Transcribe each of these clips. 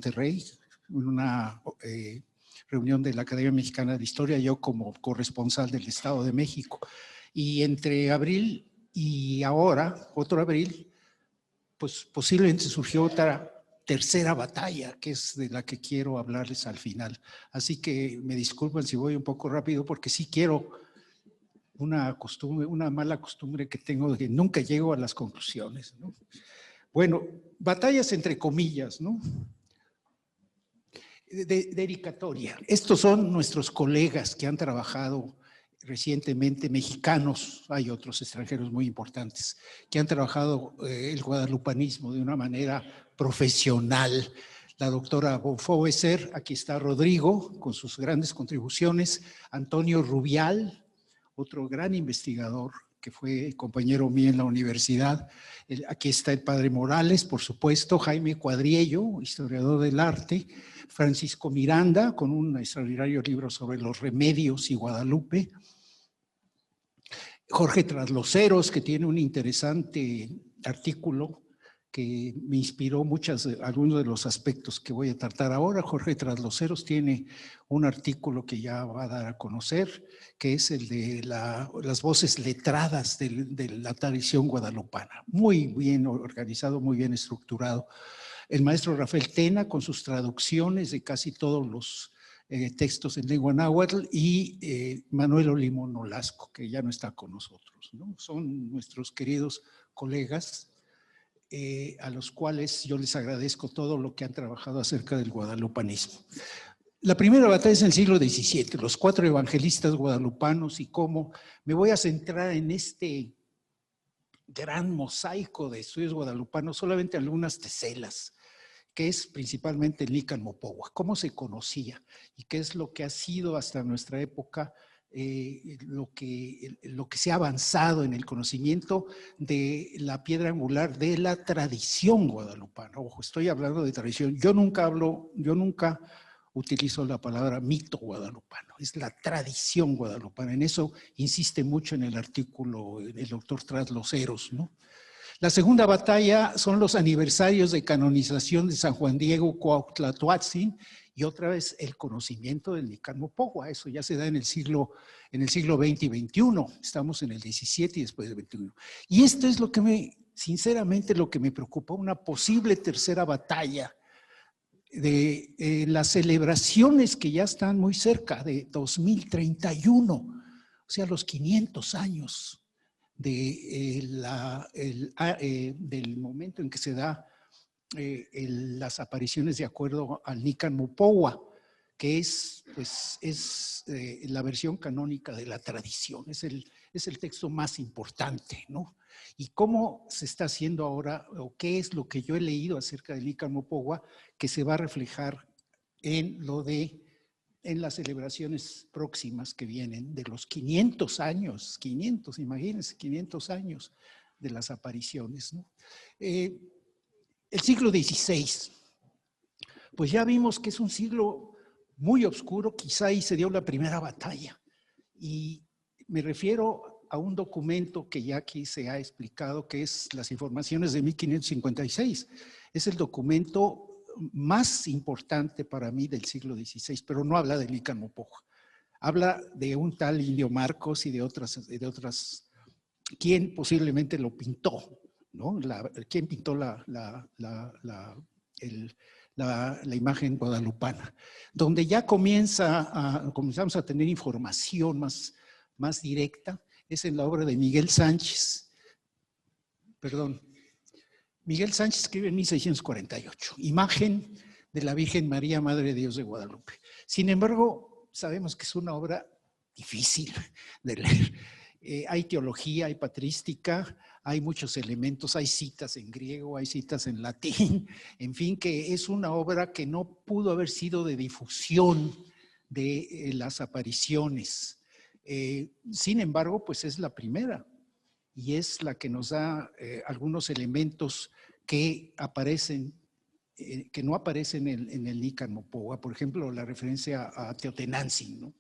Monterrey, en una reunión de la Academia Mexicana de Historia, yo como corresponsal del Estado de México. Y entre abril y ahora, otro abril, pues posiblemente surgió otra tercera batalla, que es de la que quiero hablarles al final. Así que me disculpan si voy un poco rápido, porque sí quiero una mala costumbre que tengo de que nunca llego a las conclusiones, ¿no? Bueno, batallas entre comillas, ¿no? Dedicatoria. Estos son nuestros colegas que han trabajado recientemente, mexicanos, hay otros extranjeros muy importantes, que han trabajado el guadalupanismo de una manera profesional. La doctora Bonfauvecer, aquí está Rodrigo, con sus grandes contribuciones, Antonio Rubial, otro gran investigador que fue compañero mío en la universidad. Aquí está el padre Morales, por supuesto, Jaime Cuadriello, historiador del arte, Francisco Miranda, con un extraordinario libro sobre los remedios y Guadalupe, Jorge Trasloceros, que tiene un interesante artículo que me inspiró algunos de los aspectos que voy a tratar ahora. Jorge Trasloceros tiene un artículo que ya va a dar a conocer, que es el de las voces letradas de la tradición guadalupana. Muy bien organizado, muy bien estructurado. El maestro Rafael Tena, con sus traducciones de casi todos los textos en lengua náhuatl, y Manuel Olimón Nolasco, que ya no está con nosotros, ¿no? Son nuestros queridos colegas, a los cuales yo les agradezco todo lo que han trabajado acerca del guadalupanismo. La primera batalla es en el siglo XVII, los 4 evangelistas guadalupanos, y cómo me voy a centrar en este gran mosaico de estudios guadalupanos, solamente algunas teselas, que es principalmente el Nican Mopogua, cómo se conocía y qué es lo que ha sido hasta nuestra época, lo que se ha avanzado en el conocimiento de la piedra angular de la tradición guadalupana. Ojo, estoy hablando de tradición. Yo nunca utilizo la palabra mito guadalupano, es la tradición guadalupana. En eso insiste mucho en el artículo el doctor Trasloceros, ¿no? La segunda batalla son los aniversarios de canonización de San Juan Diego Cuauhtlatoatzin, y otra vez el conocimiento del Nican Mopogua. Eso ya se da en el siglo XX y XXI. Estamos en el XVII y después del XXI. Y esto es sinceramente, lo que me preocupa, una posible tercera batalla de las celebraciones que ya están muy cerca, de 2031, o sea, los 500 años del momento en que se da las apariciones de acuerdo al Nican Mopogua, que es la versión canónica de la tradición, es el texto más importante, ¿no? Y cómo se está haciendo ahora, o qué es lo que yo he leído acerca del Nican Mopogua, que se va a reflejar en las celebraciones próximas que vienen de los 500 años, imagínense, 500 años de las apariciones, ¿no? El siglo XVI, pues ya vimos que es un siglo muy oscuro, quizá ahí se dio la primera batalla, y me refiero a un documento que ya aquí se ha explicado, que es las informaciones de 1556. Es el documento más importante para mí del siglo XVI, pero no habla de Nican Mopogua. Habla de un tal Indio Marcos y de otras, quién posiblemente lo pintó, ¿no? ¿Quién pintó la imagen guadalupana? Donde ya comenzamos a tener información más directa, es en la obra de Miguel Sánchez. Miguel Sánchez escribe en 1648, imagen de la Virgen María, Madre de Dios de Guadalupe. Sin embargo, sabemos que es una obra difícil de leer. Hay teología, hay patrística, hay muchos elementos, hay citas en griego, hay citas en latín, en fin, que es una obra que no pudo haber sido de difusión de las apariciones. Sin embargo, pues es la primera, y es la que nos da algunos elementos que no aparecen en el Nican Mopogua. Por ejemplo, la referencia a Teotenantzin, ¿no?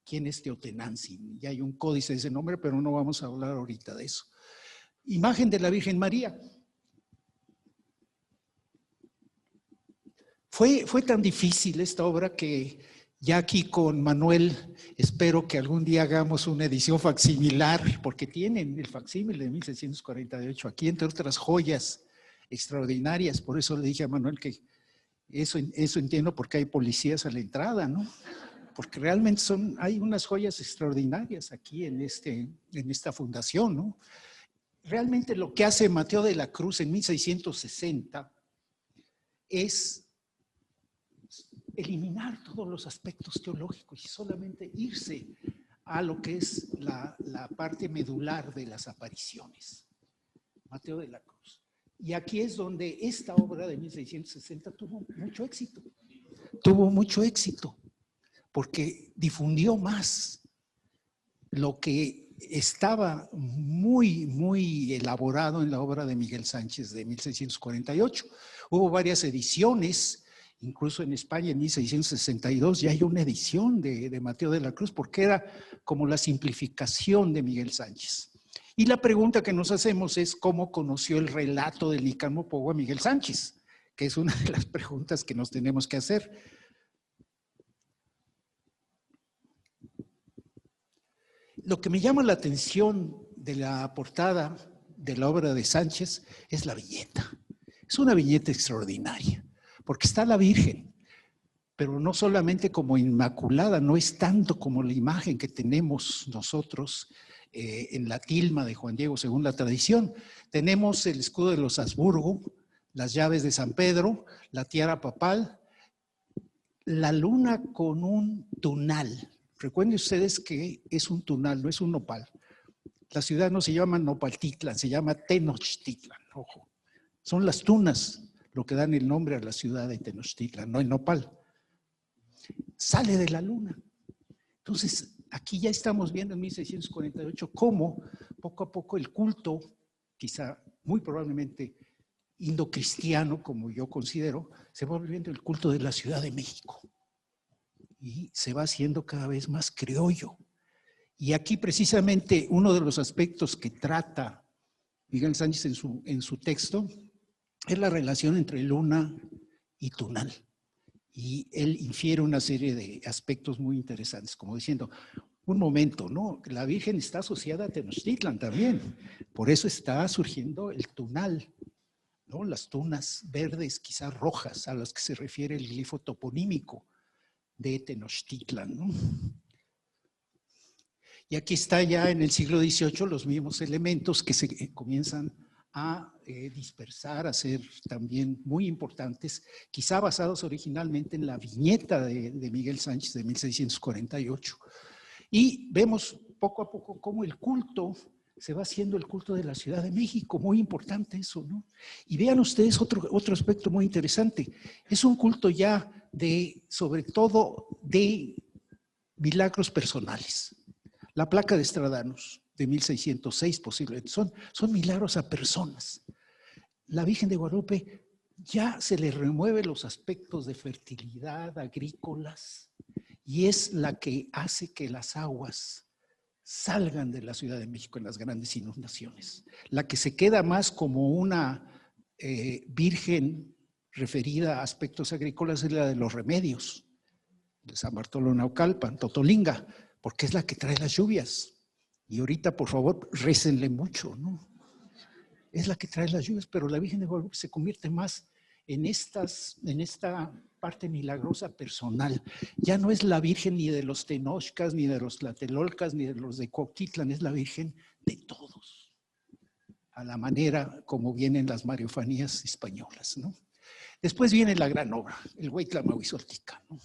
¿Quién es Teotenantzin? Ya hay un códice de ese nombre, pero no vamos a hablar ahorita de eso. Imagen de la Virgen María. Fue tan difícil esta obra que ya aquí con Manuel espero que algún día hagamos una edición facsimilar, porque tienen el facsímil de 1648 aquí, entre otras joyas extraordinarias. Por eso le dije a Manuel que eso entiendo porque hay policías a la entrada, ¿no? Porque realmente hay unas joyas extraordinarias aquí en esta fundación, ¿no? Realmente lo que hace Mateo de la Cruz en 1660 es eliminar todos los aspectos teológicos y solamente irse a lo que es la parte medular de las apariciones. Mateo de la Cruz. Y aquí es donde esta obra de 1660 tuvo mucho éxito. Tuvo mucho éxito porque difundió más lo que estaba muy, muy elaborado en la obra de Miguel Sánchez de 1648. Hubo varias ediciones. Incluso en España en 1662 ya hay una edición de Mateo de la Cruz porque era como la simplificación de Miguel Sánchez. Y la pregunta que nos hacemos es cómo conoció el relato del Nicán Pogo a Miguel Sánchez, que es una de las preguntas que nos tenemos que hacer. Lo que me llama la atención de la portada de la obra de Sánchez es la viñeta. Es una viñeta extraordinaria. Porque está la Virgen, pero no solamente como inmaculada, no es tanto como la imagen que tenemos nosotros en la tilma de Juan Diego según la tradición. Tenemos el escudo de los Habsburgo, las llaves de San Pedro, la tiara papal, la luna con un tunal. Recuerden ustedes que es un tunal, no es un nopal. La ciudad no se llama Nopaltitlan, se llama Tenochtitlan, ojo. Son las tunas lo que dan el nombre a la ciudad de Tenochtitlan, no el nopal. Sale de la luna. Entonces, aquí ya estamos viendo en 1648 cómo poco a poco el culto, quizá muy probablemente indocristiano, como yo considero, se va volviendo el culto de la Ciudad de México. Y se va haciendo cada vez más criollo. Y aquí precisamente uno de los aspectos que trata Miguel Sánchez en su texto es la relación entre luna y tunal. Y él infiere una serie de aspectos muy interesantes, como diciendo, un momento, ¿no? La Virgen está asociada a Tenochtitlan también. Por eso está surgiendo el tunal, ¿no? Las tunas verdes, quizás rojas, a las que se refiere el glifo toponímico de Tenochtitlan, ¿no? Y aquí está ya en el siglo XVIII los mismos elementos que se comienzan a dispersar, a ser también muy importantes, quizá basados originalmente en la viñeta de Miguel Sánchez de 1648. Y vemos poco a poco cómo el culto se va haciendo el culto de la Ciudad de México, muy importante eso, ¿no? Y vean ustedes otro aspecto muy interesante, es un culto ya sobre todo de milagros personales. La placa de Estradanos de 1606 posiblemente, son milagros a personas. La Virgen de Guadalupe ya se le remueve los aspectos de fertilidad agrícolas y es la que hace que las aguas salgan de la Ciudad de México en las grandes inundaciones. La que se queda más como una virgen referida a aspectos agrícolas es la de los remedios, de San Bartolo Naucalpan, Totolinga, porque es la que trae las lluvias. Y ahorita, por favor, récenle mucho, ¿no? Es la que trae las lluvias, pero la Virgen de Guadalupe se convierte más en esta parte milagrosa personal. Ya no es la Virgen ni de los Tenochcas, ni de los Tlatelolcas, ni de los de Cuautitlán, es la Virgen de todos, a la manera como vienen las mariofanías españolas, ¿no? Después viene la gran obra, el Hueytlamoquizoltica, ¿no?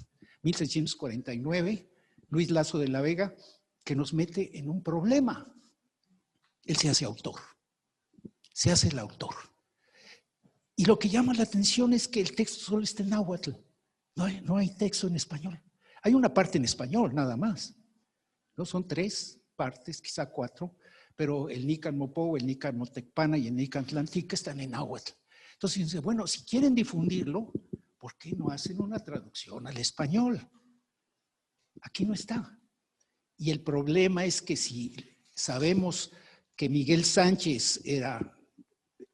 1649, Luis Lazo de la Vega, que nos mete en un problema. Él se hace autor, se hace el autor. Y lo que llama la atención es que el texto solo está en náhuatl, no hay texto en español. Hay una parte en español nada más, ¿no? Son 3 partes, quizá 4, pero el Nican Mopou, el Nican Motecpana y el Nican Tlantica están en náhuatl. Entonces dice, bueno, si quieren difundirlo, ¿por qué no hacen una traducción al español? Aquí no está. Y el problema es que si sabemos que Miguel Sánchez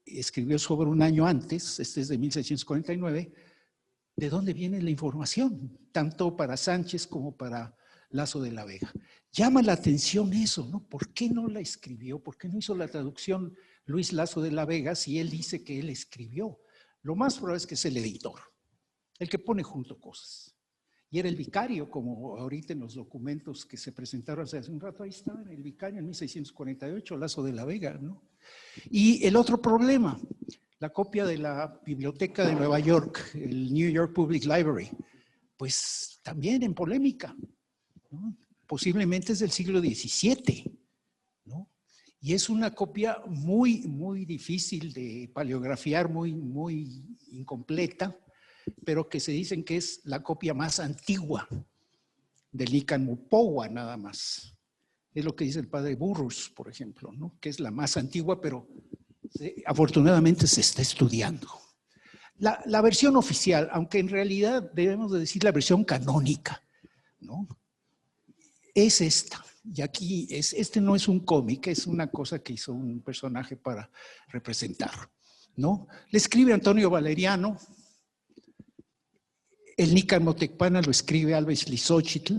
escribió sobre un año antes, este es de 1649, de dónde viene la información, tanto para Sánchez como para Lazo de la Vega. Llama la atención eso, ¿no? ¿Por qué no la escribió? ¿Por qué no hizo la traducción Luis Lazo de la Vega si él dice que él escribió? Lo más probable es que es el editor, el que pone junto cosas. Y era el vicario, como ahorita en los documentos que se presentaron hace un rato, ahí está, el vicario en 1648, Lazo de la Vega, ¿no? Y el otro problema, la copia de la Biblioteca de Nueva York, el New York Public Library, pues también en polémica, ¿no? Posiblemente es del siglo XVII, ¿no? Y es una copia muy difícil de paleografiar, muy incompleta, pero que se dicen que es la copia más antigua del Nican Mopowa, nada más. Es lo que dice el padre Burrus, por ejemplo, ¿no? Que es la más antigua, pero afortunadamente se está estudiando. La versión oficial, aunque en realidad debemos de decir la versión canónica, ¿no? Es esta. Y aquí, este no es un cómic, es una cosa que hizo un personaje para representar, ¿no? Le escribe Antonio Valeriano. El Nican Motecpana lo escribe Alba Izlizóchitl,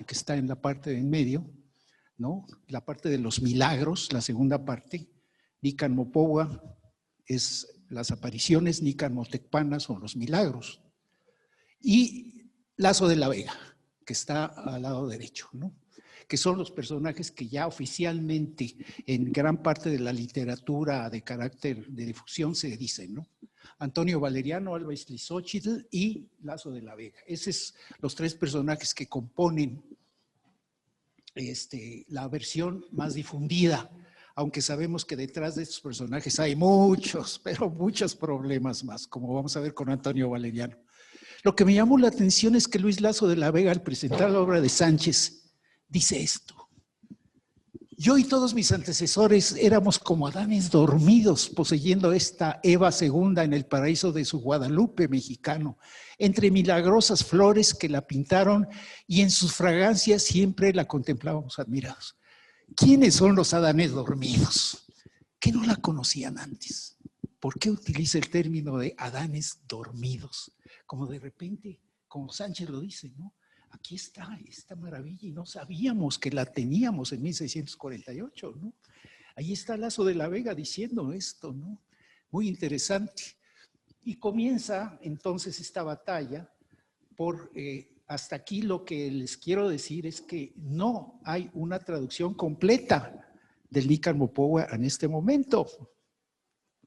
que está en la parte de en medio, ¿no? La parte de los milagros, la segunda parte. Nican Mopowa es las apariciones, Nican Motecpana son los milagros. Y Lazo de la Vega, que está al lado derecho, ¿no? Que son los personajes que ya oficialmente en gran parte de la literatura de carácter de difusión se dicen, ¿no? Antonio Valeriano, Alba Izlizóchitl y Lazo de la Vega. Esos son los tres personajes que componen la versión más difundida, aunque sabemos que detrás de estos personajes hay muchos, pero muchos problemas más, como vamos a ver con Antonio Valeriano. Lo que me llamó la atención es que Luis Lazo de la Vega, al presentar la obra de Sánchez, dice esto: yo y todos mis antecesores éramos como Adanes dormidos, poseyendo esta Eva segunda en el paraíso de su Guadalupe mexicano, entre milagrosas flores que la pintaron y en sus fragancias siempre la contemplábamos admirados. ¿Quiénes son los Adanes dormidos? ¿Que no la conocían antes? ¿Por qué utiliza el término de Adanes dormidos? Como de repente, como Sánchez lo dice, ¿no? Aquí está esta maravilla y no sabíamos que la teníamos en 1648, ¿no? Ahí está Lazo de la Vega diciendo esto, ¿no? Muy interesante. Y comienza entonces esta batalla por, hasta aquí lo que les quiero decir es que no hay una traducción completa del Nican Mopowa en este momento.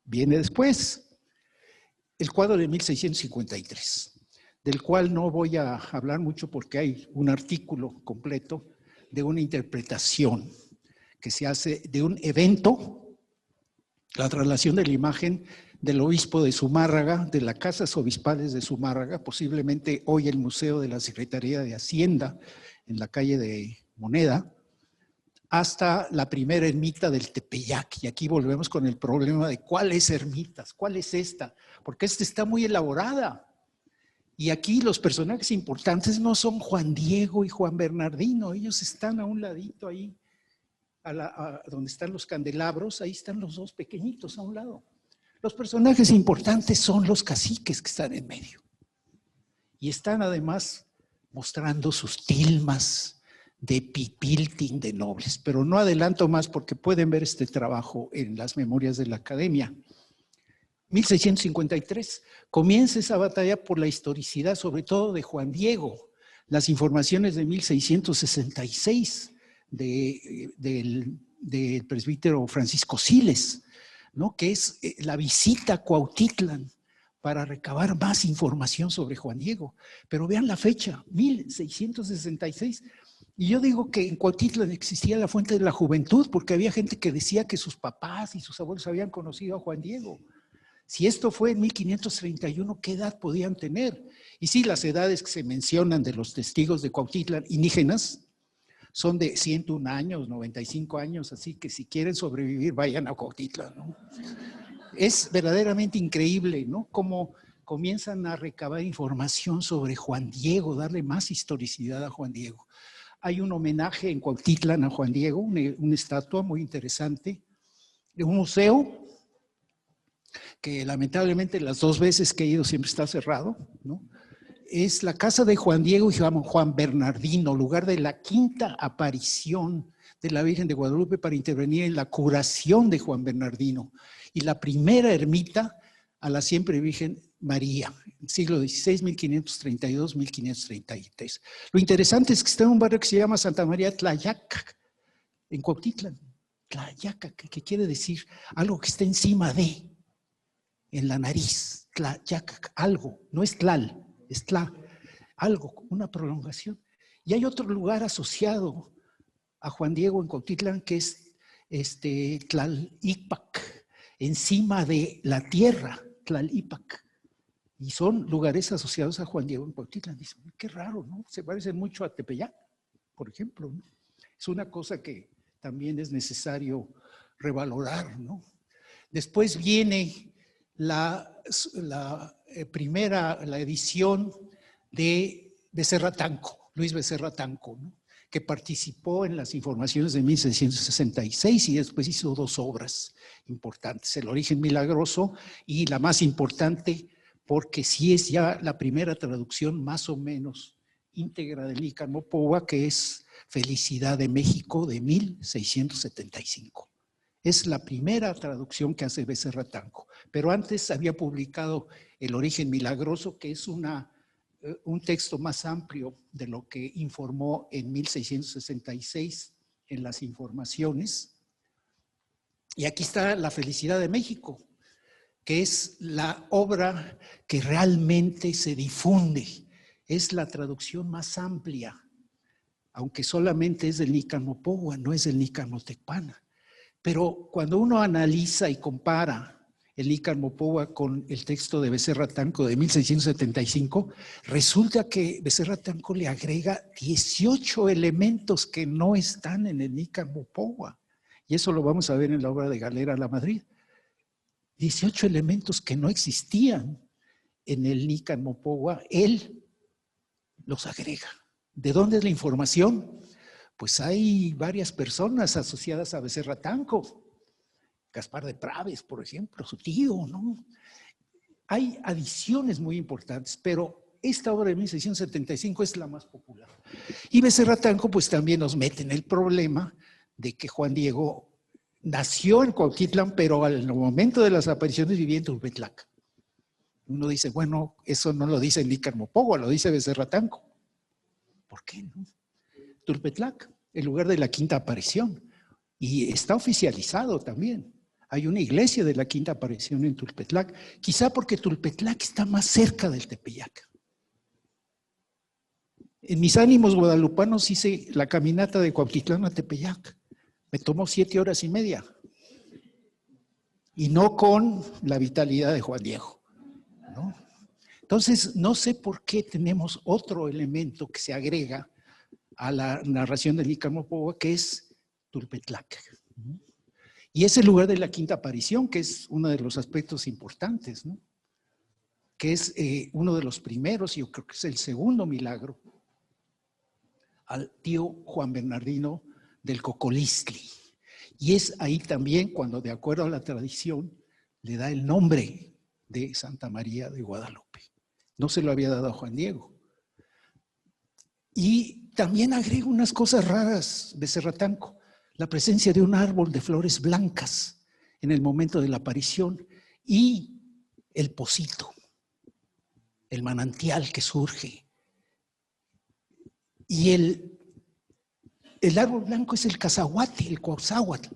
Viene después, el cuadro de 1653. Del cual no voy a hablar mucho porque hay un artículo completo de una interpretación que se hace de un evento, la traslación de la imagen del obispo de Zumárraga, de las casas obispales de Zumárraga, posiblemente hoy el Museo de la Secretaría de Hacienda, en la calle de Moneda, hasta la primera ermita del Tepeyac. Y aquí volvemos con el problema de cuáles ermitas, cuál es esta, porque esta está muy elaborada. Y aquí los personajes importantes no son Juan Diego y Juan Bernardino, ellos están a un ladito ahí, donde están los candelabros, ahí están los dos pequeñitos a un lado. Los personajes importantes son los caciques que están en medio. Y están además mostrando sus tilmas de pipiltin de nobles. Pero no adelanto más porque pueden ver este trabajo en las memorias de la Academia. 1653, comienza esa batalla por la historicidad, sobre todo de Juan Diego. Las informaciones de 1666 del presbítero Francisco Siles, ¿no? Que es la visita a Cuautitlán para recabar más información sobre Juan Diego. Pero vean la fecha, 1666. Y yo digo que en Cuautitlán existía la fuente de la juventud porque había gente que decía que sus papás y sus abuelos habían conocido a Juan Diego. Si esto fue en 1531, ¿qué edad podían tener? Y sí, las edades que se mencionan de los testigos de Cuautitlán indígenas son de 101 años, 95 años, así que si quieren sobrevivir, vayan a Cuautitlán, ¿no? Es verdaderamente increíble, ¿no? Cómo comienzan a recabar información sobre Juan Diego, darle más historicidad a Juan Diego. Hay un homenaje en Cuautitlán a Juan Diego, una estatua muy interesante, de un museo que lamentablemente las dos veces que he ido siempre está cerrado, ¿no? es la casa de Juan Diego y Juan Bernardino, lugar de la quinta aparición de la Virgen de Guadalupe para intervenir en la curación de Juan Bernardino. Y la primera ermita a la siempre Virgen María, siglo XVI, 1532-1533. Lo interesante es que está en un barrio que se llama Santa María Tlayacac, en Cuautitlán. Tlayacac, que quiere decir algo que está encima de, en la nariz. Tlayacac, algo, no es tlal, es tla, algo, una prolongación. Y hay otro lugar asociado a Juan Diego en Cuautitlán que es Tlalípac, encima de la tierra, Tlalípac. Y son lugares asociados a Juan Diego en Cuautitlán. Dicen, qué raro, ¿no? Se parecen mucho a Tepeyac, por ejemplo, ¿no? Es una cosa que también es necesario revalorar, ¿no? Después viene la edición de Becerra Tanco, Luis Becerra Tanco, ¿no? Que participó en las informaciones de 1666 y después hizo dos obras importantes, El origen milagroso y la más importante, porque sí es ya la primera traducción más o menos íntegra del Nícar Mopova, que es Felicidad de México de 1675. Es la primera traducción que hace Becerra Tanco, pero antes había publicado El origen milagroso, que es un texto más amplio de lo que informó en 1666 en las informaciones. Y aquí está La Felicidad de México, que es la obra que realmente se difunde. Es la traducción más amplia, aunque solamente es del Nícar Mopova, no es del Nícar Motecpana. Pero cuando uno analiza y compara el Nícar Mopova con el texto de Becerra Tanco de 1675, resulta que Becerra Tanco le agrega 18 elementos que no están en el Nícar Mopova. Y eso lo vamos a ver en la obra de Galera La Madrid. 18 elementos que no existían en el Nícar Mopova, él los agrega. ¿De dónde es la información? Pues hay varias personas asociadas a Becerra Tanco. Gaspar de Praves, por ejemplo, su tío, ¿no? Hay adiciones muy importantes, pero esta obra de 1675 es la más popular. Y Becerra Tanco pues también nos mete en el problema de que Juan Diego nació en Cuautitlán, pero al momento de las apariciones vivía en Tulpetlac. Uno dice, bueno, eso no lo dice Nícar Mopova, lo dice Becerra Tanco. ¿Por qué no? Tulpetlac, el lugar de la quinta aparición. Y está oficializado también. Hay una iglesia de la quinta aparición en Tulpetlac, quizá porque Tulpetlac está más cerca del Tepeyac. En mis ánimos guadalupanos hice la caminata de Cuautitlán a Tepeyac. Me tomó 7 horas y media. Y no con la vitalidad de Juan Diego, ¿no? Entonces, no sé por qué tenemos otro elemento que se agrega a la narración del Nícar Mopova, que es Tulpetlac. Y es el lugar de la quinta aparición, que es uno de los aspectos importantes, ¿no? Que es uno de los primeros, y yo creo que es el segundo milagro, al tío Juan Bernardino del Cocolistli. Y es ahí también cuando, de acuerdo a la tradición, le da el nombre de Santa María de Guadalupe. No se lo había dado a Juan Diego. Y también agrega unas cosas raras de Becerra Tanco. La presencia de un árbol de flores blancas en el momento de la aparición y el pocito, el manantial que surge. Y el árbol blanco es el cazahuate, el cuauhzáhuatl,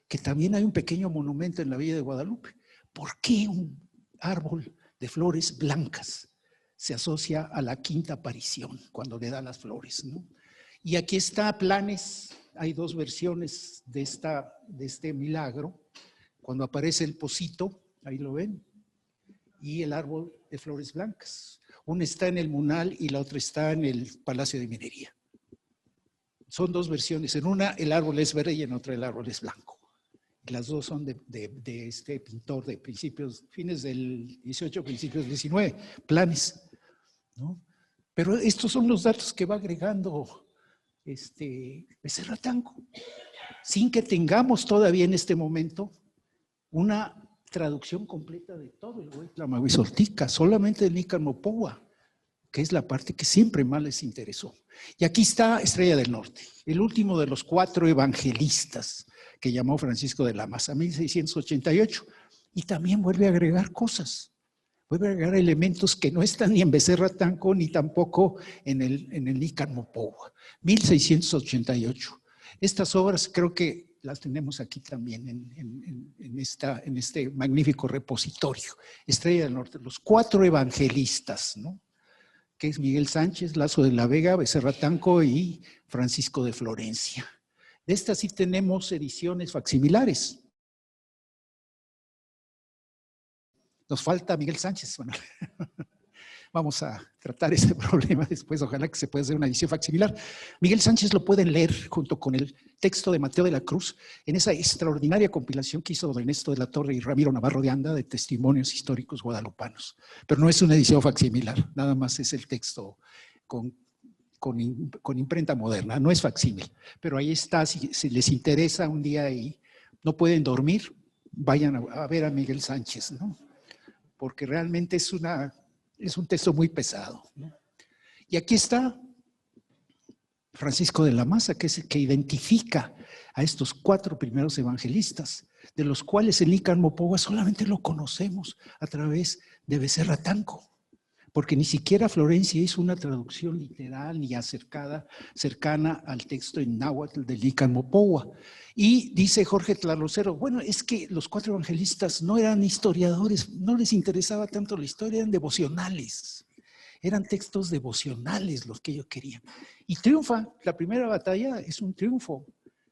que también hay un pequeño monumento en la Villa de Guadalupe. ¿Por qué un árbol de flores blancas se asocia a la quinta aparición cuando le da las flores, ¿no? Y aquí está Planes. Hay dos versiones de este milagro. Cuando aparece el pocito, ahí lo ven, y el árbol de flores blancas. Una está en el Munal y la otra está en el Palacio de Minería. Son dos versiones. En una el árbol es verde y en otra el árbol es blanco. Las dos son de este pintor de fines del 18, principios del 19, Planes, ¿no? Pero estos son los datos que va agregando Becerra Tanco, sin que tengamos todavía en este momento una traducción completa de todo el Huaytla Mahuizoltica, solamente del Nícar Mopova, que es la parte que siempre más les interesó. Y aquí está Estrella del Norte, el último de los 4 evangelistas que llamó Francisco de la Maza, 1688, y también vuelve a agregar cosas, vuelve a agregar elementos que no están ni en Becerra Tanco ni tampoco en el Nícar Mopohua, 1688. Estas obras creo que las tenemos aquí también en este magnífico repositorio. Estrella del Norte, los 4 evangelistas, ¿no? Que es Miguel Sánchez, Lazo de la Vega, Becerra Tanco y Francisco de Florencia. De estas sí tenemos ediciones facsimilares. Nos falta Miguel Sánchez. Bueno, vamos a tratar ese problema después. Ojalá que se pueda hacer una edición facsimilar. Miguel Sánchez lo pueden leer junto con el texto de Mateo de la Cruz en esa extraordinaria compilación que hizo don Ernesto de la Torre y Ramiro Navarro de Anda de testimonios históricos guadalupanos. Pero no es una edición facsimilar, nada más es el texto con imprenta moderna, no es facsímil. Pero ahí está, si les interesa un día y no pueden dormir, vayan a ver a Miguel Sánchez, ¿no? Porque realmente es un texto muy pesado, ¿no? Y aquí está Francisco de la Maza, que es el que identifica a estos 4 primeros evangelistas, de los cuales el Nícar Mopohua solamente lo conocemos a través de Becerra Tanco, porque ni siquiera Florencia hizo una traducción literal ni cercana al texto en náhuatl del Nícar Mopohua. Y dice Jorge Tlalocero, bueno, es que los 4 evangelistas no eran historiadores, no les interesaba tanto la historia, eran devocionales. Eran textos devocionales los que ellos querían. Y triunfa, la primera batalla es un triunfo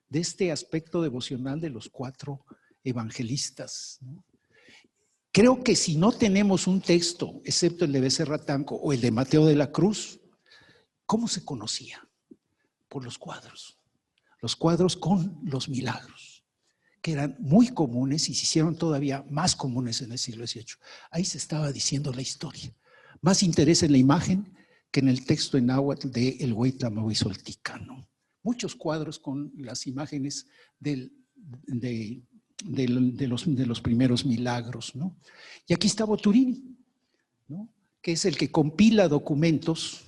de este aspecto devocional de los 4 evangelistas, ¿no? Creo que si no tenemos un texto, excepto el de Becerra Tanco o el de Mateo de la Cruz, ¿cómo se conocía? Por los cuadros con los milagros, que eran muy comunes y se hicieron todavía más comunes en el siglo XVIII. Ahí se estaba diciendo la historia. Más interés en la imagen que en el texto en náhuatl de El Huaytlamohizoltica, ¿no? Muchos cuadros con las imágenes de los primeros milagros, ¿no? Y aquí está Boturini, ¿no? Que es el que compila documentos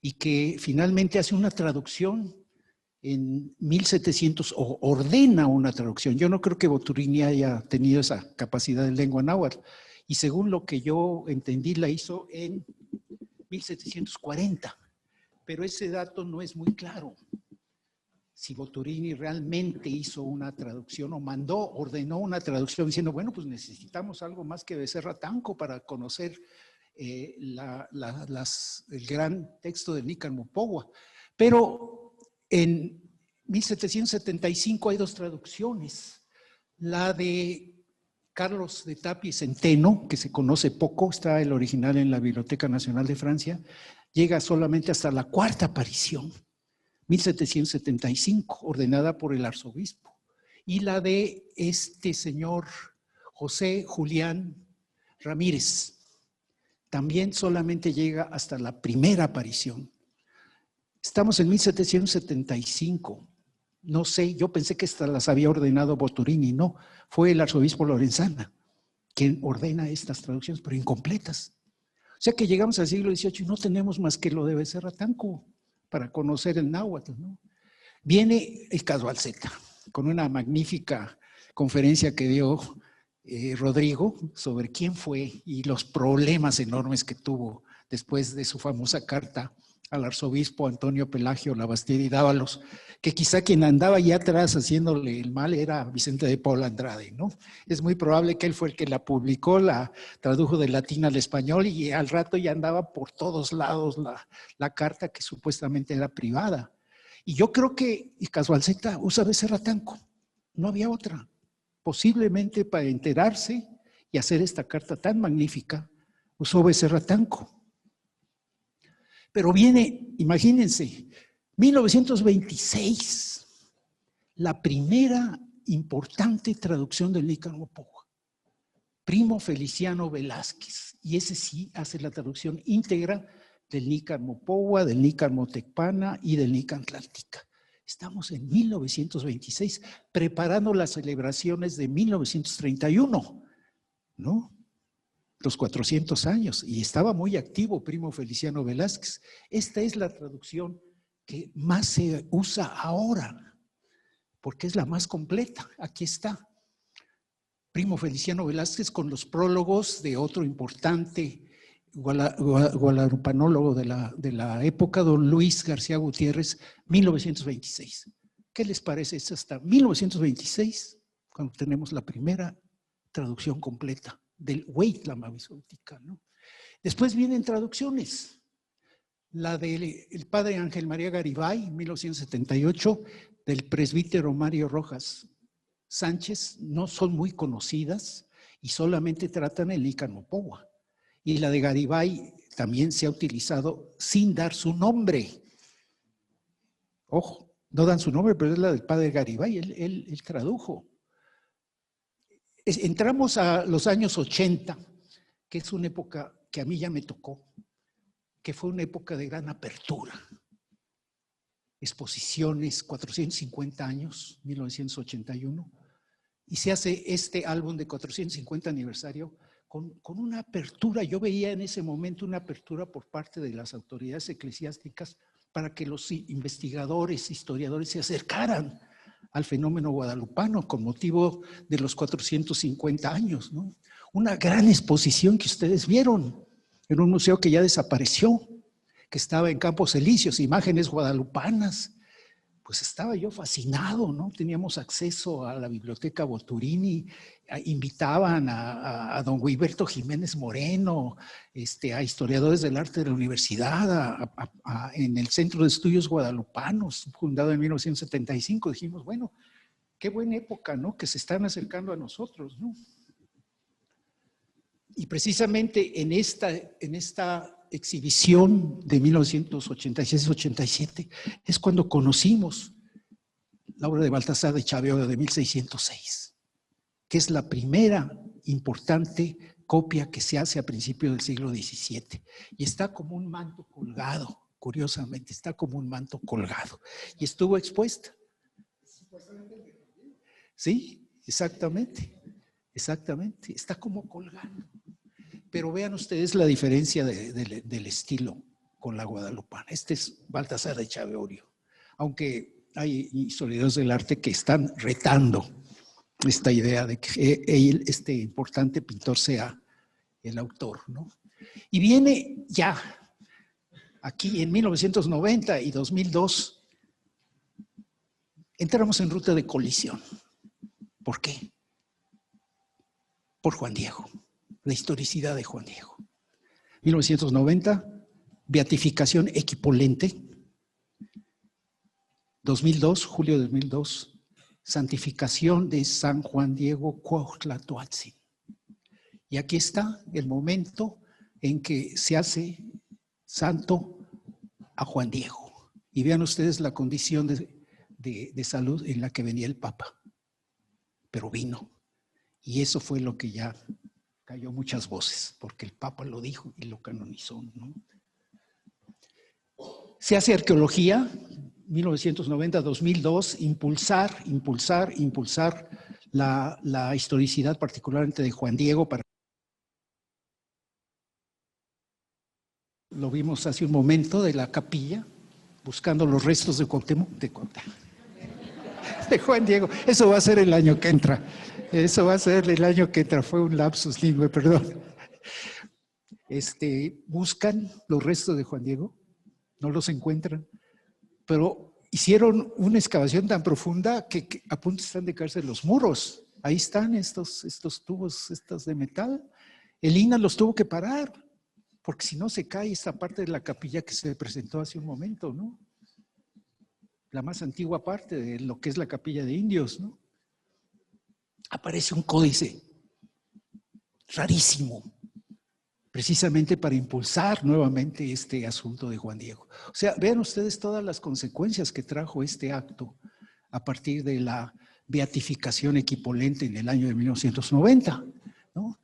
y que finalmente hace una traducción en 1700, o ordena una traducción. Yo no creo que Boturini haya tenido esa capacidad de lengua náhuatl, y según lo que yo entendí, la hizo en 1740, pero ese dato no es muy claro. Si Boturini realmente hizo una traducción o ordenó una traducción diciendo, bueno, pues necesitamos algo más que Becerra Tanco para conocer el gran texto del Nícar Mopohua. Pero en 1775 hay 2 traducciones. La de Carlos de Tapia y Centeno, que se conoce poco, está el original en la Biblioteca Nacional de Francia, llega solamente hasta la 4ª aparición, 1775, ordenada por el arzobispo. Y la de este señor José Julián Ramírez, también solamente llega hasta la 1ª aparición. Estamos en 1775. No sé, yo pensé que estas las había ordenado Boturini, no. Fue el arzobispo Lorenzana quien ordena estas traducciones, pero incompletas. O sea que llegamos al siglo XVIII y no tenemos más que lo de Becerra Tanco para conocer el náhuatl, ¿no? Viene el Casualzeta con una magnífica conferencia que dio Rodrigo sobre quién fue y los problemas enormes que tuvo después de su famosa carta al arzobispo Antonio Pelagio Labastida y Dávalos, que quizá quien andaba allá atrás haciéndole el mal era Vicente de Paula Andrade, ¿no? Es muy probable que él fue el que la publicó, la tradujo del latín al español y al rato ya andaba por todos lados la carta que supuestamente era privada. Y yo creo que Casualzeta usa Becerra Tanco, no había otra. Posiblemente para enterarse y hacer esta carta tan magnífica, usó Becerra Tanco. Pero viene, imagínense, 1926, la primera importante traducción del Nícar Mopohua, Primo Feliciano Velázquez, y ese sí hace la traducción íntegra del Nícar Mopohua, del Nícar Motecpana y del Nícar Tlaltica. Estamos en 1926, preparando las celebraciones de 1931, ¿no? los 400 años, y estaba muy activo Primo Feliciano Velázquez. Esta es la traducción que más se usa ahora, porque es la más completa. Aquí está. Primo Feliciano Velázquez con los prólogos de otro importante guadalupanólogo de la época, don Luis García Gutiérrez, 1926. ¿Qué les parece? Es hasta 1926 cuando tenemos la primera traducción completa del Hueytla Bisótica, ¿no? Después vienen traducciones. La del padre Ángel María Garibay, 1978, del presbítero Mario Rojas Sánchez, no son muy conocidas y solamente tratan el Icanopowa. Y la de Garibay también se ha utilizado sin dar su nombre. Ojo, no dan su nombre, pero es la del padre Garibay, él tradujo. Entramos a los años 80, que es una época que a mí ya me tocó, que fue una época de gran apertura. Exposiciones, 450 años, 1981, y se hace este álbum de 450 aniversario con una apertura. Yo veía en ese momento una apertura por parte de las autoridades eclesiásticas para que los investigadores, historiadores se acercaran al fenómeno guadalupano con motivo de los 450 años, ¿no? Una gran exposición que ustedes vieron en un museo que ya desapareció, que estaba en Campos Elíseos, imágenes guadalupanas. Pues estaba yo fascinado, ¿no? Teníamos acceso a la biblioteca Boturini, invitaban a don Guiberto Jiménez Moreno, a historiadores del arte de la universidad, en el Centro de Estudios Guadalupanos, fundado en 1975. Dijimos, bueno, qué buena época, ¿no? Que se están acercando a nosotros, ¿no? Y precisamente en esta exhibición de 1986-87 es cuando conocimos la obra de Baltasar de Chaveola de 1606, que es la primera importante copia que se hace a principios del siglo XVII. Y está como un manto colgado, curiosamente, está como un manto colgado. Y estuvo expuesta. Sí, exactamente, exactamente, está como colgando. Pero vean ustedes la diferencia del estilo con la guadalupana. Este es Baltasar de Chaveorio, aunque hay historiadores del arte que están retando esta idea de que él, este importante pintor, sea el autor, ¿no? Y viene ya, aquí en 1990 y 2002, entramos en ruta de colisión. ¿Por qué? Por Juan Diego, la historicidad de Juan Diego. 1990, beatificación equipolente. 2002, julio de 2002, santificación de San Juan Diego Cuauhtlatoatzin. Y aquí está el momento en que se hace santo a Juan Diego. Y vean ustedes la condición de salud en la que venía el Papa. Pero vino. Y eso fue lo que ya cayó muchas voces, porque el Papa lo dijo y lo canonizó, ¿no? Se hace arqueología, 1990-2002, impulsar la historicidad, particularmente de Juan Diego. Lo vimos hace un momento de la capilla, buscando los restos de Cuauhtémoc, de Juan Diego. Eso va a ser el año que entra. Eso va a ser el año que entra. Fue un lapsus lingüe, perdón. Buscan los restos de Juan Diego, no los encuentran, pero hicieron una excavación tan profunda que a punto están de caerse los muros. Ahí están estos tubos, estos de metal. El INAH los tuvo que parar, porque si no se cae esta parte de la capilla que se presentó hace un momento, ¿no? La más antigua parte de lo que es la capilla de indios, ¿no? Aparece un códice rarísimo, precisamente para impulsar nuevamente este asunto de Juan Diego. O sea, vean ustedes todas las consecuencias que trajo este acto a partir de la beatificación equipolente en el año de 1990, ¿no?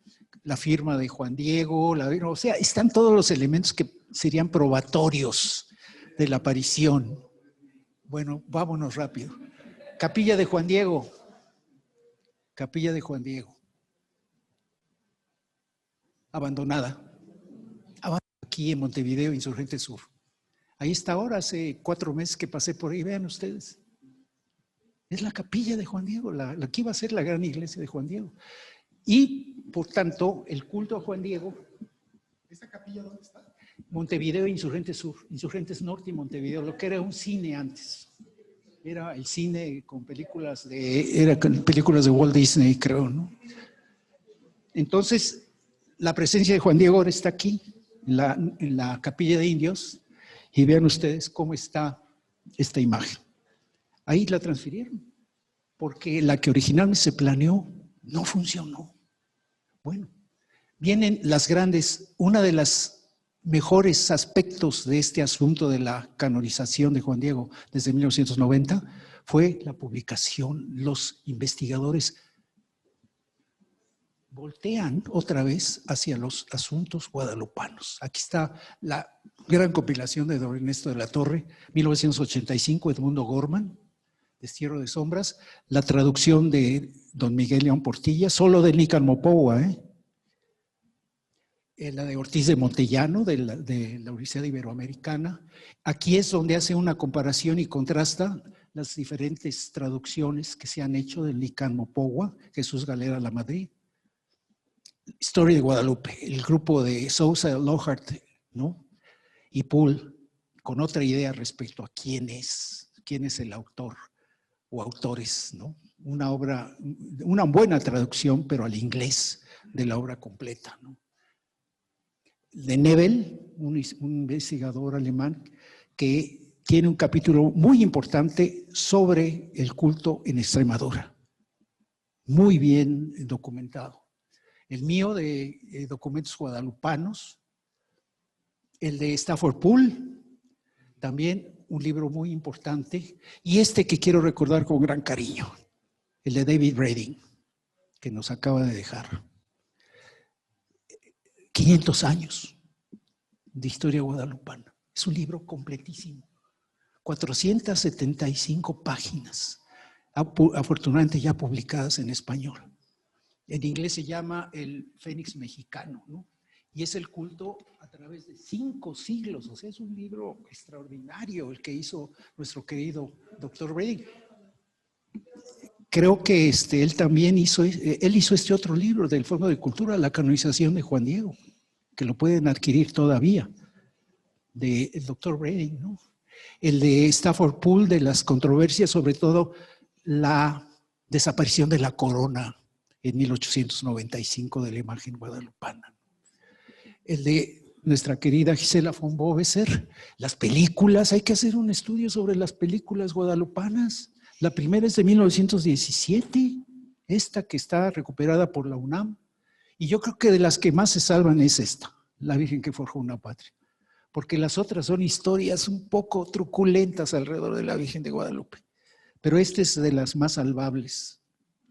La firma de Juan Diego, o sea, están todos los elementos que serían probatorios de la aparición. Bueno, vámonos rápido. Capilla de Juan Diego. Capilla de Juan Diego. abandonada. Aquí en Montevideo, Insurgente Sur. Ahí está ahora, hace 4 meses que pasé por ahí, vean ustedes. Es la capilla de Juan Diego, la que iba a ser la gran iglesia de Juan Diego. Y, por tanto, el culto a Juan Diego. ¿Esta capilla dónde está? Montevideo, Insurgentes Sur, Insurgentes Norte y Montevideo, lo que era un cine antes. Era el cine con películas de Walt Disney, creo, ¿no? Entonces, la presencia de Juan Diego ahora está aquí, en la capilla de indios, y vean ustedes cómo está esta imagen. Ahí la transfirieron, porque la que originalmente se planeó no funcionó. Bueno, vienen las grandes, una de las mejores aspectos de este asunto de la canonización de Juan Diego desde 1990 fue la publicación. Los investigadores voltean otra vez hacia los asuntos guadalupanos. Aquí está la gran compilación de don Ernesto de la Torre, 1985, Edmundo Gorman, Destierro de Sombras, la traducción de don Miguel León Portilla, solo de Nícan Mopohua, la de Ortiz de Montellano, de la Universidad Iberoamericana. Aquí es donde hace una comparación y contrasta las diferentes traducciones que se han hecho del Nícan Mopohua, Jesús Galera La Madrid. Historia de Guadalupe, el grupo de Sousa, Lohart, ¿no? Y Poole, con otra idea respecto a quién es el autor o autores, ¿no? Una obra, una buena traducción, pero al inglés de la obra completa, ¿no? De Nebel, un investigador alemán que tiene un capítulo muy importante sobre el culto en Extremadura, muy bien documentado. El mío de documentos guadalupanos, el de Stafford Poole, también un libro muy importante, y este que quiero recordar con gran cariño, el de David Redding, que nos acaba de dejar. 500 años de historia guadalupana. Es un libro completísimo. 475 páginas, afortunadamente ya publicadas en español. En inglés se llama el Fénix Mexicano, ¿no? Y es el culto a través de 5 siglos. O sea, es un libro extraordinario el que hizo nuestro querido doctor Redding. Creo que él también hizo este otro libro del Fondo de Cultura, La canonización de Juan Diego, que lo pueden adquirir todavía, del doctor Redding, ¿no? El de Stafford Poole, de las controversias, sobre todo la desaparición de la corona en 1895 de la imagen guadalupana. El de nuestra querida Gisela von Boveser, las películas, hay que hacer un estudio sobre las películas guadalupanas. La primera es de 1917, esta que está recuperada por la UNAM, y yo creo que de las que más se salvan es esta, La Virgen que forjó una patria, porque las otras son historias un poco truculentas alrededor de la Virgen de Guadalupe, pero esta es de las más salvables.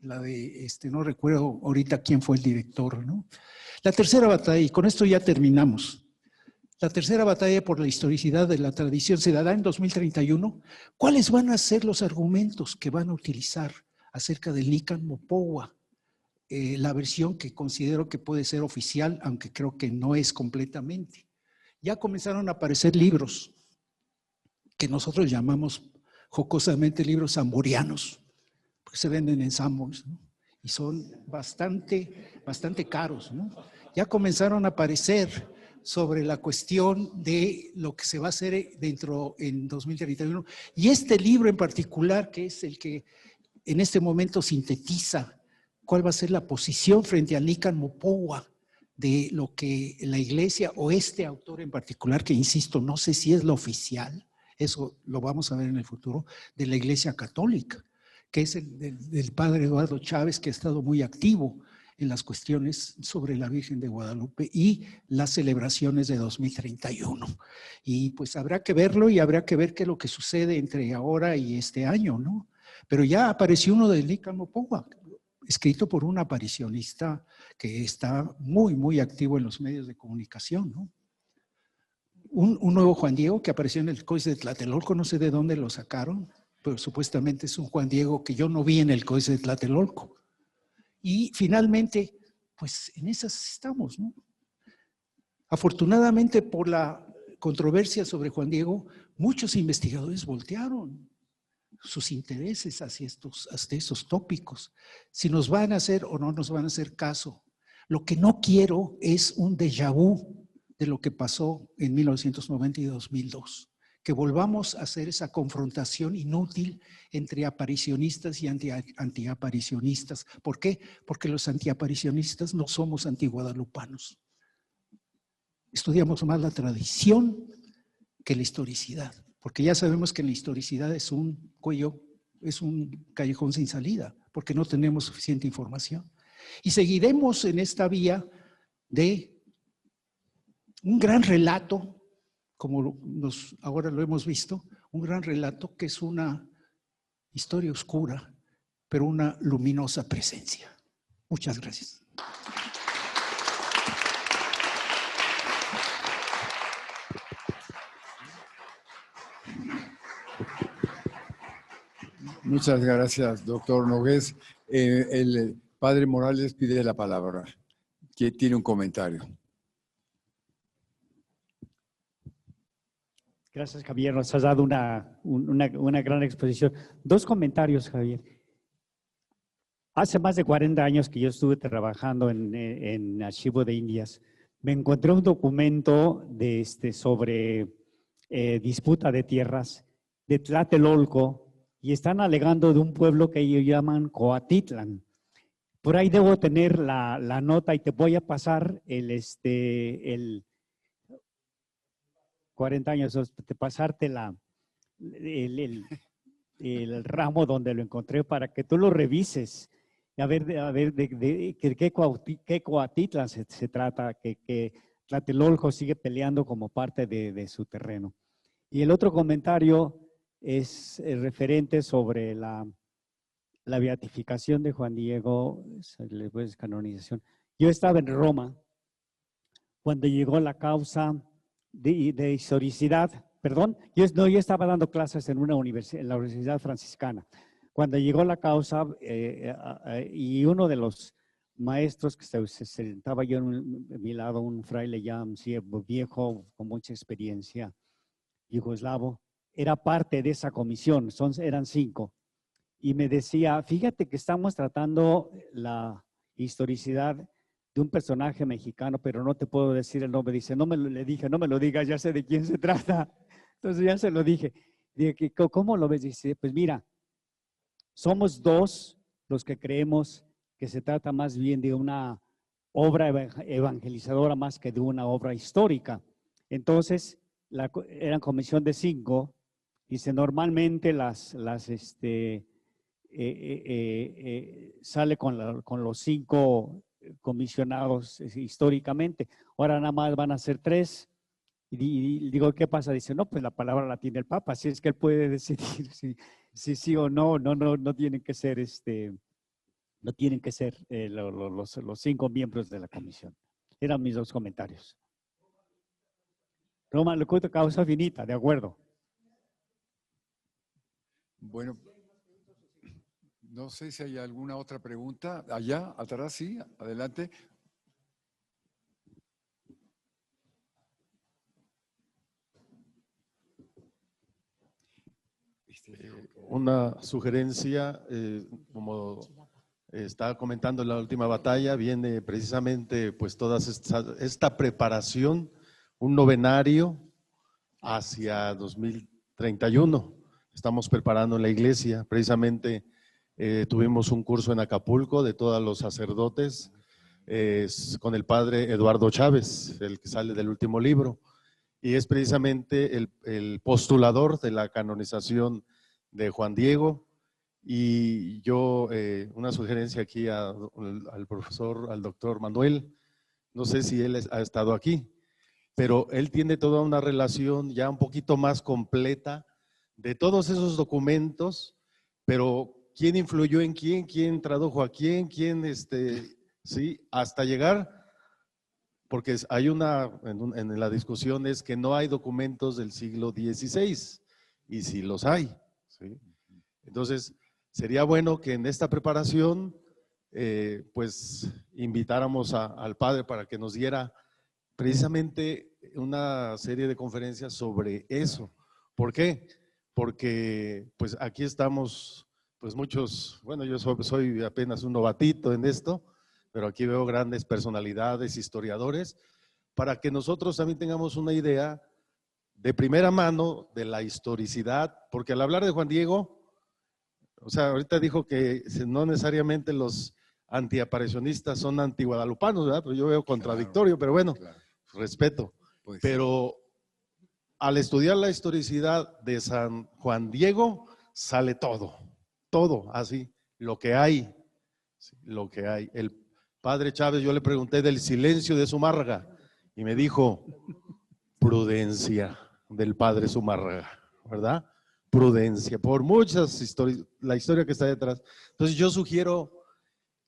La de, no recuerdo ahorita quién fue el director, ¿no? La tercera batalla, y con esto ya terminamos. La tercera batalla por la historicidad de la tradición se dará en 2031. ¿Cuáles van a ser los argumentos que van a utilizar acerca del Nícan Mopohua? La versión que considero que puede ser oficial, aunque creo que no es completamente. Ya comenzaron a aparecer libros que nosotros llamamos jocosamente libros zamborianos, porque se venden en Sanborns, ¿no? Y son bastante caros, ¿no? Ya comenzaron a aparecer sobre la cuestión de lo que se va a hacer en 2031. Y este libro en particular, que es el que en este momento sintetiza cuál va a ser la posición frente al Nícan Mopohua de lo que la iglesia o este autor en particular, que insisto, no sé si es lo oficial, eso lo vamos a ver en el futuro, de la iglesia católica, que es el del padre Eduardo Chávez, que ha estado muy activo en las cuestiones sobre la Virgen de Guadalupe y las celebraciones de 2031. Y pues habrá que verlo y habrá que ver qué es lo que sucede entre ahora y este año, ¿no? Pero ya apareció uno del Nícan Mopohua, escrito por un aparicionista que está muy activo en los medios de comunicación, ¿no? Un nuevo Juan Diego que apareció en el Códice de Tlatelolco, no sé de dónde lo sacaron, pero supuestamente es un Juan Diego que yo no vi en el Códice de Tlatelolco. Y finalmente, pues en esas estamos, ¿no? Afortunadamente, por la controversia sobre Juan Diego, muchos investigadores voltearon sus intereses hacia estos tópicos. Si nos van a hacer o no nos van a hacer caso. Lo que no quiero es un déjà vu de lo que pasó en 1990 y 2002. Que volvamos a hacer esa confrontación inútil entre aparicionistas y antiaparicionistas. ¿Por qué? Porque los antiaparicionistas no somos antiguadalupanos. Estudiamos más la tradición que la historicidad, porque ya sabemos que la historicidad es un cuello, es un callejón sin salida, porque no tenemos suficiente información. Y seguiremos en esta vía de un gran relato, como ahora lo hemos visto, un gran relato que es una historia oscura, pero una luminosa presencia. Muchas gracias. Muchas gracias, doctor Nogués. El padre Morales pide la palabra, que tiene un comentario. Gracias, Javier. Nos has dado una gran exposición. Dos comentarios, Javier. Hace más de 40 años que yo estuve trabajando en Archivo de Indias, me encontré un documento sobre disputa de tierras de Tlatelolco y están alegando de un pueblo que ellos llaman Coatitlán. Por ahí debo tener la nota y te voy a pasar el 40 años, de pasarte el ramo donde lo encontré para que tú lo revises. A ver de qué Coatitlán se trata, que Tlatelolco sigue peleando como parte de su terreno. Y el otro comentario es referente sobre la beatificación de Juan Diego, después canonización. Yo estaba en Roma cuando llegó la causa de historicidad, perdón, yo estaba dando clases en una universidad, en la Universidad Franciscana. Cuando llegó la causa y uno de los maestros que se sentaba yo a mi lado, un fraile ya viejo, con mucha experiencia, yugoslavo, era parte de esa comisión, eran 5, y me decía, fíjate que estamos tratando la historicidad de un personaje mexicano, pero no te puedo decir el nombre. Dice, le dije, no me lo digas, ya sé de quién se trata. Entonces ya se lo dije. Dije, ¿cómo lo ves? Dice, pues mira, somos 2 los que creemos que se trata más bien de una obra evangelizadora más que de una obra histórica. Entonces, eran comisión de 5. Dice, normalmente sale con los 5 comisionados históricamente. Ahora nada más van a ser 3. Y digo, ¿qué pasa? Dice, no, pues la palabra la tiene el Papa, así es que él puede decidir si sí o no. No tienen que ser los 5 miembros de la comisión. Eran mis 2 comentarios. Roma, lo cuento causa finita, de acuerdo. Bueno, no sé si hay alguna otra pregunta. Allá, atrás, sí, adelante. Una sugerencia, como estaba comentando en la última batalla, viene precisamente pues toda esta preparación, un novenario hacia 2031. Estamos preparando en la iglesia, precisamente tuvimos un curso en Acapulco de todos los sacerdotes con el padre Eduardo Chávez, el que sale del último libro, y es precisamente el postulador de la canonización de Juan Diego. Y yo, una sugerencia aquí al profesor, al doctor Manuel, no sé si él ha estado aquí, pero él tiene toda una relación ya un poquito más completa de todos esos documentos, pero quién influyó en quién tradujo a quién, sí, hasta llegar, porque hay en la discusión es que no hay documentos del siglo XVI, y sí los hay, ¿sí? Entonces, sería bueno que en esta preparación, pues, invitáramos al padre para que nos diera precisamente una serie de conferencias sobre eso. ¿Por qué? Porque pues aquí estamos, pues muchos, bueno, yo soy apenas un novatito en esto, pero aquí veo grandes personalidades, historiadores, para que nosotros también tengamos una idea de primera mano de la historicidad, porque al hablar de Juan Diego, o sea, ahorita dijo que no necesariamente los antiaparicionistas son antiguadalupanos, ¿verdad? Pero yo veo contradictorio, pero bueno, Claro. respeto. Pues, Pero al estudiar la historicidad de San Juan Diego, sale todo, así, lo que hay, lo que hay. El padre Chávez, yo le pregunté del silencio de Zumárraga y me dijo, prudencia del padre Zumárraga, ¿verdad? Prudencia, por muchas historias, la historia que está detrás. Entonces yo sugiero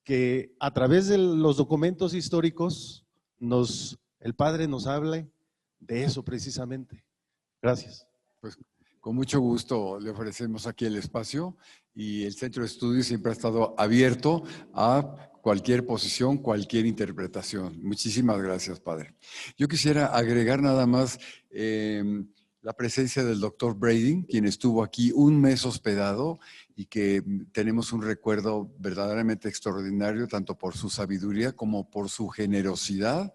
que a través de los documentos históricos el padre nos hable de eso precisamente. Gracias. pues con mucho gusto le ofrecemos aquí el espacio y el Centro de Estudios siempre ha estado abierto a cualquier posición, cualquier interpretación. Muchísimas gracias, padre. Yo quisiera agregar nada más la presencia del doctor Brading, quien estuvo aquí un mes hospedado y que tenemos un recuerdo verdaderamente extraordinario, tanto por su sabiduría como por su generosidad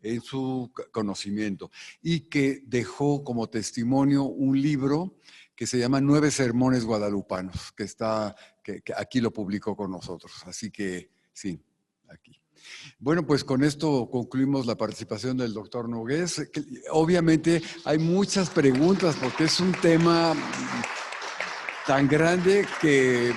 en su conocimiento, y que dejó como testimonio un libro que se llama 9 sermones guadalupanos, que aquí lo publicó con nosotros. Así que sí, aquí. Bueno, pues con esto concluimos la participación del doctor Nogués. Obviamente hay muchas preguntas porque es un tema tan grande que